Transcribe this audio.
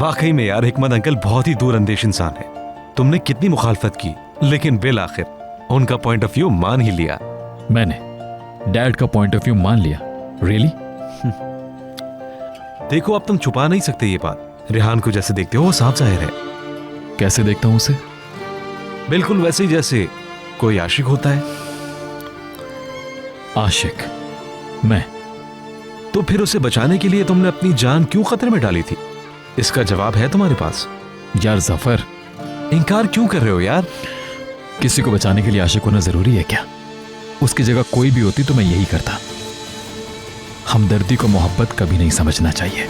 वाकई में यार, हिकमत अंकल बहुत ही दूरअंदेश इंसान है। तुमने कितनी मुखालफत की, लेकिन बिल आखिर उनका पॉइंट ऑफ व्यू मान ही लिया। मैंने डैड का पॉइंट ऑफ व्यू मान लिया। रियली? देखो, अब तुम छुपा नहीं सकते ये बात। रेहान को जैसे देखते हो वो साफ जाहिर है। कैसे देखता हूं उसे? बिल्कुल वैसे ही जैसे कोई आशिक होता है। आशिक? मैं? तो फिर उसे बचाने के लिए तुमने अपनी जान क्यों खतरे में डाली थी? इसका जवाब है तुम्हारे पास? यार जफर, इनकार क्यों कर रहे हो यार? किसी को बचाने के लिए आशिक होना जरूरी है क्या? उसकी जगह कोई भी होती तो मैं यही करता। हमदर्दी को मोहब्बत कभी नहीं समझना चाहिए।